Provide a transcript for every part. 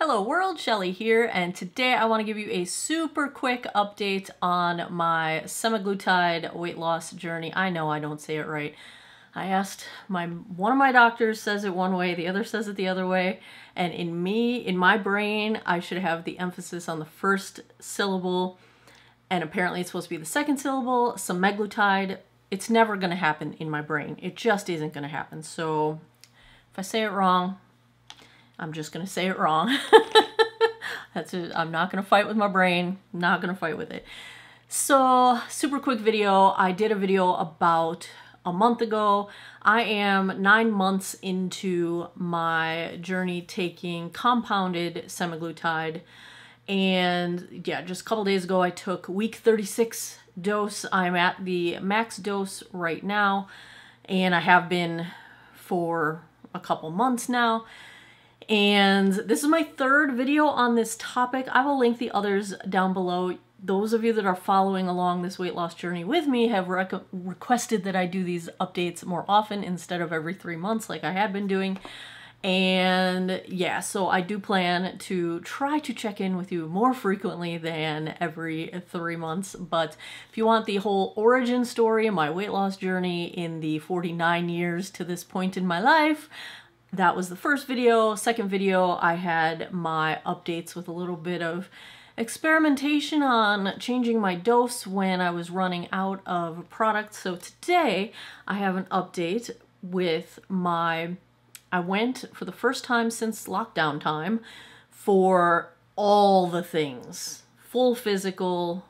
Hello world, Shelly here, and today I want to give you a super quick update on my semaglutide weight loss journey. I know I don't say it right. I asked one of my doctors says it one way, the other says it the other way, and in my brain, I should have the emphasis on the first syllable, and apparently it's supposed to be the second syllable, semaglutide. It's never going to happen in my brain. It just isn't going to happen. So if I say it wrong, I'm just going to say it wrong. That's it. I'm not going to fight with my brain. I'm not going to fight with it. So, super quick video. I did a video about a month ago. I am 9 months into my journey taking compounded semaglutide. And yeah, just a couple days ago, I took week 36 dose. I'm at the max dose right now. And I have been for a couple months now. And this is my third video on this topic. I will link the others down below. Those of you that are following along this weight loss journey with me have requested that I do these updates more often instead of every 3 months like I had been doing. And yeah, so I do plan to try to check in with you more frequently than every 3 months. But if you want the whole origin story of my weight loss journey in the 49 years to this point in my life, that was the first video. Second video, I had my updates with a little bit of experimentation on changing my dose when I was running out of product. So today I have an update with I went for the first time since lockdown time for all the things. Full physical,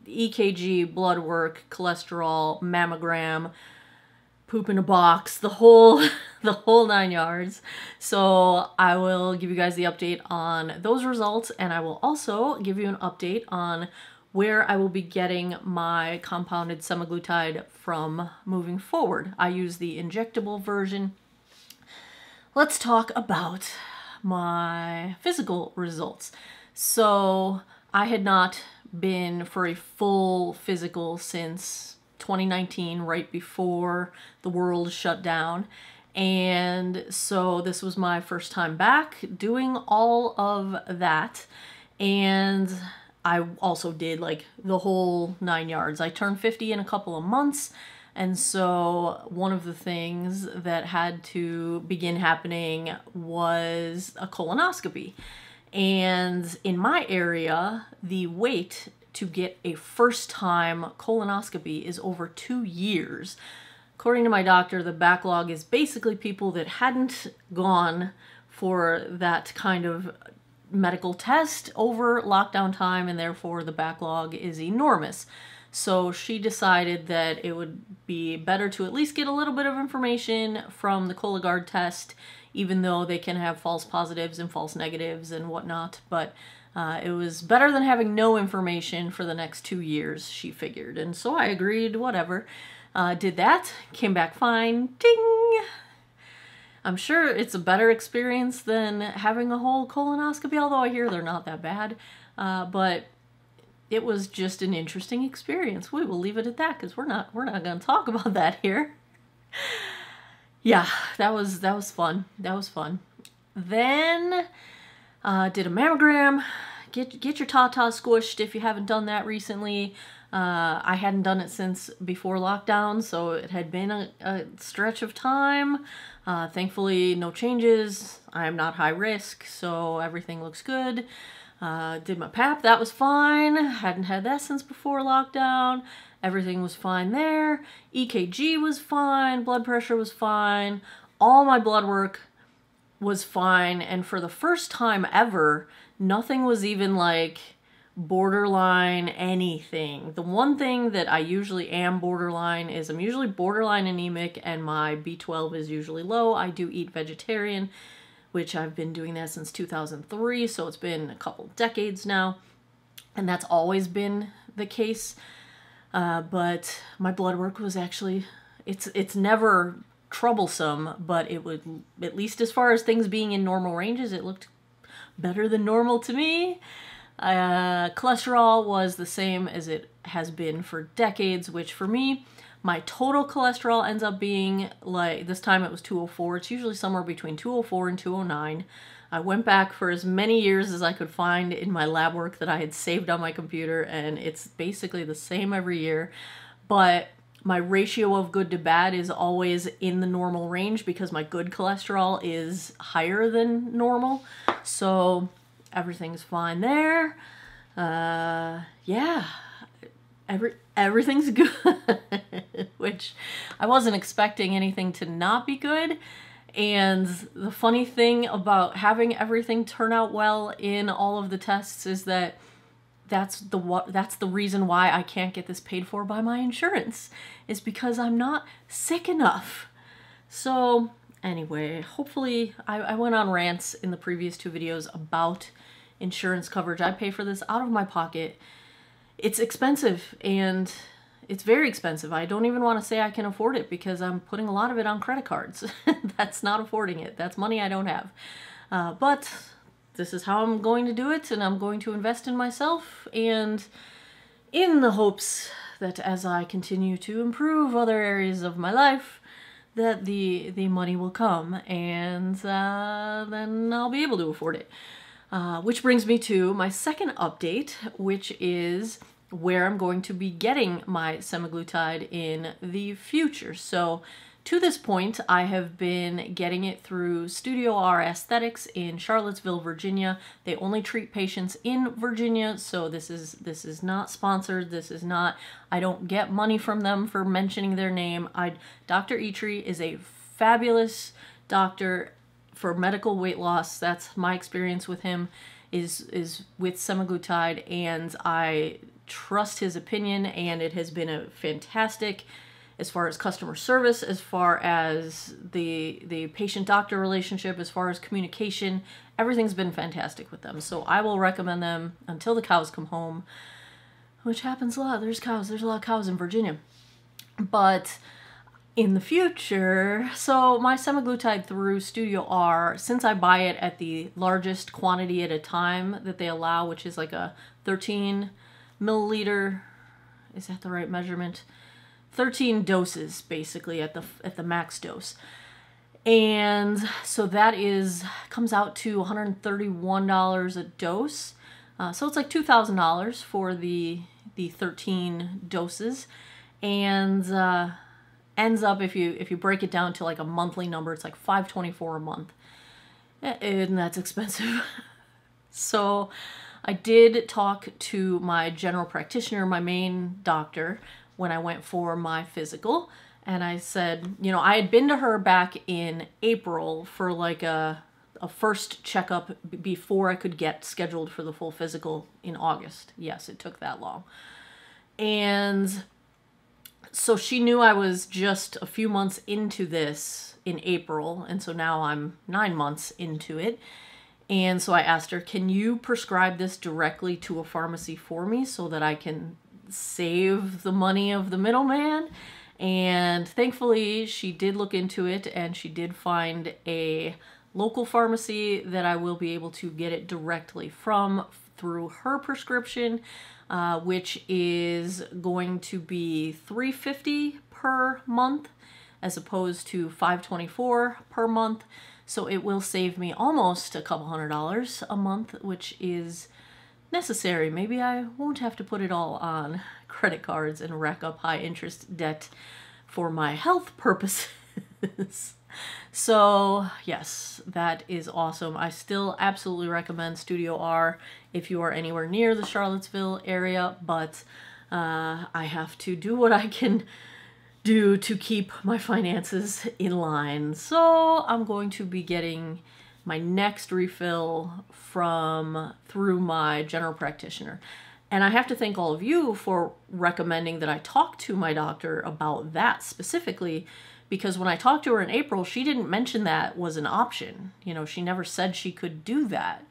EKG, blood work, cholesterol, mammogram, poop in a box, the whole 9 yards. So I will give you guys the update on those results, and I will also give you an update on where I will be getting my compounded semaglutide from moving forward. I use the injectable version. Let's talk about my physical results. So I had not been for a full physical since 2019, right before the world shut down. And so this was my first time back doing all of that. And I also did like the whole 9 yards. I turned 50 in a couple of months. And so one of the things that had to begin happening was a colonoscopy. And in my area, the wait to get a first-time colonoscopy is over 2 years. According to my doctor, the backlog is basically people that hadn't gone for that kind of medical test over lockdown time, and therefore the backlog is enormous. So she decided that it would be better to at least get a little bit of information from the Cologuard test, even though they can have false positives and false negatives and whatnot. But it was better than having no information for the next 2 years, she figured. And so I agreed, whatever. Did that, came back fine, ding! I'm sure it's a better experience than having a whole colonoscopy, although I hear they're not that bad. But it was just an interesting experience. We will leave it at that, because we're not going to talk about that here. Yeah, that was fun. That was fun. Then did a mammogram. Get your tata squished if you haven't done that recently. I hadn't done it since before lockdown, so it had been a stretch of time. Thankfully, no changes. I'm not high risk, so everything looks good. Did my pap, that was fine. Hadn't had that since before lockdown. Everything was fine there. EKG was fine. Blood pressure was fine. All my blood work was fine. And for the first time ever, nothing was even like borderline anything. The one thing that I usually am borderline is I'm usually borderline anemic and my B12 is usually low. I do eat vegetarian, which I've been doing that since 2003, so it's been a couple decades now, and that's always been the case. But my blood work was actually, it's never troublesome, but it would, at least as far as things being in normal ranges, it looked better than normal to me. Cholesterol was the same as it has been for decades, which for me, My total cholesterol ends up being, like, this time it was 204. It's usually somewhere between 204 and 209. I went back for as many years as I could find in my lab work that I had saved on my computer, and it's basically the same every year. But my ratio of good to bad is always in the normal range because my good cholesterol is higher than normal. So everything's fine there. Yeah, everything's good, which I wasn't expecting anything to not be good. And the funny thing about having everything turn out well in all of the tests is that that's the reason why I can't get this paid for by my insurance, is because I'm not sick enough. So anyway, hopefully I went on rants in the previous 2 videos about insurance coverage. I pay for this out of my pocket. It's expensive, and it's very expensive. I don't even want to say I can afford it because I'm putting a lot of it on credit cards. That's not affording it. That's money I don't have. But this is how I'm going to do it, and I'm going to invest in myself, and in the hopes that as I continue to improve other areas of my life, that the money will come, and then I'll be able to afford it. Which brings me to my second update, which is where I'm going to be getting my semaglutide in the future. So to this point, I have been getting it through Studio R Aesthetics in Charlottesville, Virginia. They only treat patients in Virginia, so this is not sponsored. This is not, I don't get money from them for mentioning their name. Dr. Eitri is a fabulous doctor for medical weight loss. That's my experience with him, is with semaglutide, and I trust his opinion, and it has been a fantastic, as far as customer service, as far as the patient-doctor relationship, as far as communication, everything's been fantastic with them. So I will recommend them until the cows come home, which happens a lot. There's a lot of cows in Virginia. But in the future, so my semaglutide through Studio R, since I buy it at the largest quantity at a time that they allow, which is like a 13 milliliter, is that the right measurement? 13 doses basically at the max dose. And so that comes out to $131 a dose. So it's like $2,000 for the 13 doses. And ends up, if you break it down to like a monthly number, it's like $524 a month. And that's expensive. So I did talk to my general practitioner, my main doctor, when I went for my physical, and I said, you know, I had been to her back in April for like a first checkup before I could get scheduled for the full physical in August. Yes, it took that long. And so she knew I was just a few months into this in April, and so now I'm 9 months into it. And so I asked her, can you prescribe this directly to a pharmacy for me so that I can save the money of the middleman? And thankfully she did look into it, and she did find a local pharmacy that I will be able to get it directly from through her prescription, which is going to be $350 per month as opposed to $524 per month. So it will save me almost a couple $100 a month, which is necessary. Maybe I won't have to put it all on credit cards and rack up high interest debt for my health purposes. So yes, that is awesome. I still absolutely recommend Studio R if you are anywhere near the Charlottesville area, but I have to do what I can do to keep my finances in line. So I'm going to be getting my next refill through my general practitioner. And I have to thank all of you for recommending that I talk to my doctor about that specifically, because when I talked to her in April, she didn't mention that was an option. You know, she never said she could do that.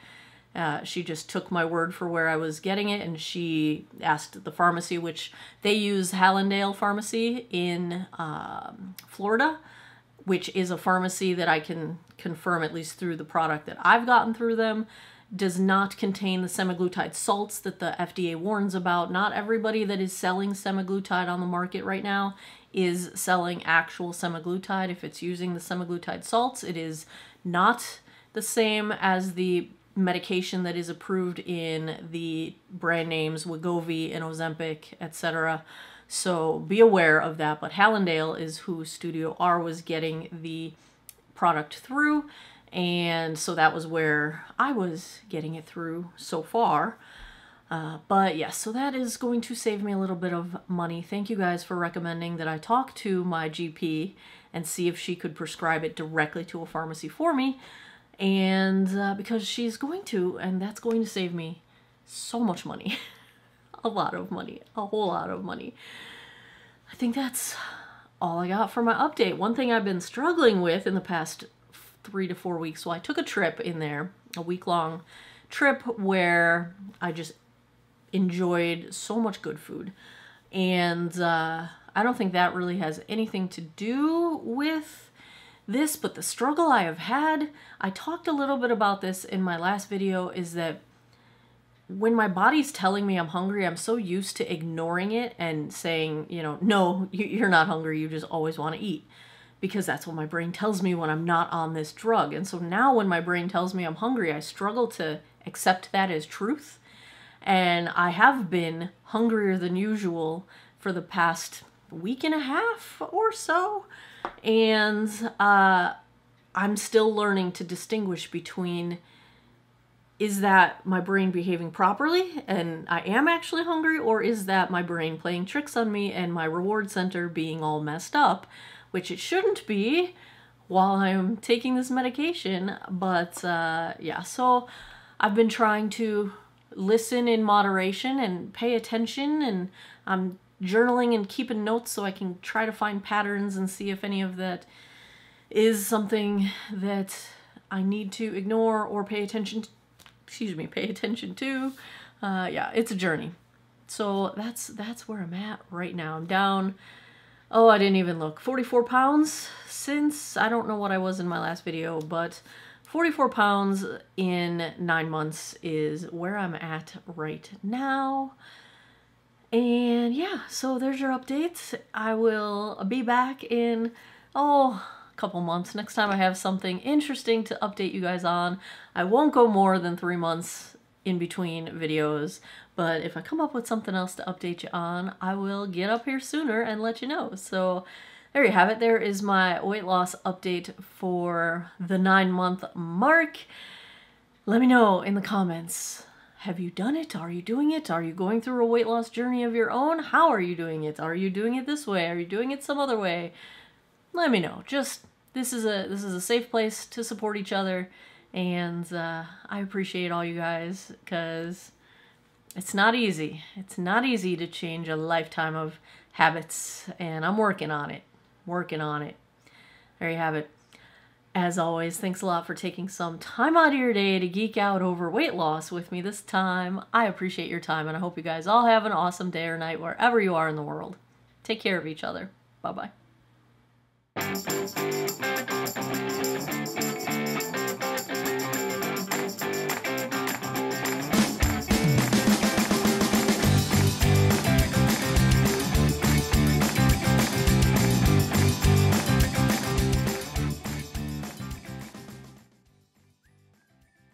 She just took my word for where I was getting it, and she asked the pharmacy, which they use Hallandale Pharmacy in Florida, which is a pharmacy that I can confirm, at least through the product that I've gotten through them, does not contain the semaglutide salts that the FDA warns about. Not everybody that is selling semaglutide on the market right now is selling actual semaglutide. If it's using the semaglutide salts, it is not the same as the medication that is approved in the brand names Wegovy and Ozempic, etc. So be aware of that. But Hallandale is who Studio R was getting the product through, and so that was where I was getting it through so far. But yes, so that is going to save me a little bit of money. Thank you guys for recommending that I talk to my GP and see if she could prescribe it directly to a pharmacy for me. And because she's going to, and that's going to save me so much money. A lot of money, a whole lot of money. I think that's all I got for my update. One thing I've been struggling with in the past 3 to 4 weeks, well, I took a trip in there, a week-long trip where I just enjoyed so much good food. And I don't think that really has anything to do with this, but the struggle I have had, I talked a little bit about this in my last video, is that when my body's telling me I'm hungry, I'm so used to ignoring it and saying, you know, no, you're not hungry, you just always want to eat. Because that's what my brain tells me when I'm not on this drug. And so now when my brain tells me I'm hungry, I struggle to accept that as truth. And I have been hungrier than usual for the past week and a half or so. And I'm still learning to distinguish between, is that my brain behaving properly and I am actually hungry, or is that my brain playing tricks on me and my reward center being all messed up, which it shouldn't be while I'm taking this medication. But yeah, so I've been trying to listen in moderation and pay attention, and I'm journaling and keeping notes so I can try to find patterns and see if any of that is something that I need to ignore or pay attention to. Pay attention to. Yeah, it's a journey. So that's where I'm at right now. I'm down, oh, I didn't even look, 44 pounds since, I don't know what I was in my last video, but 44 pounds in 9 months is where I'm at right now. And yeah, so there's your updates. I will be back in, a couple months. Next time I have something interesting to update you guys on. I won't go more than 3 months in between videos, but if I come up with something else to update you on, I will get up here sooner and let you know. So there you have it. There is my weight loss update for the 9-month mark. Let me know in the comments. Have you done it? Are you doing it? Are you going through a weight loss journey of your own? How are you doing it? Are you doing it this way? Are you doing it some other way? Let me know. Just, this is a safe place to support each other, and I appreciate all you guys, because it's not easy. It's not easy to change a lifetime of habits, and I'm working on it. There you have it. As always, thanks a lot for taking some time out of your day to geek out over weight loss with me this time. I appreciate your time, and I hope you guys all have an awesome day or night wherever you are in the world. Take care of each other. Bye-bye.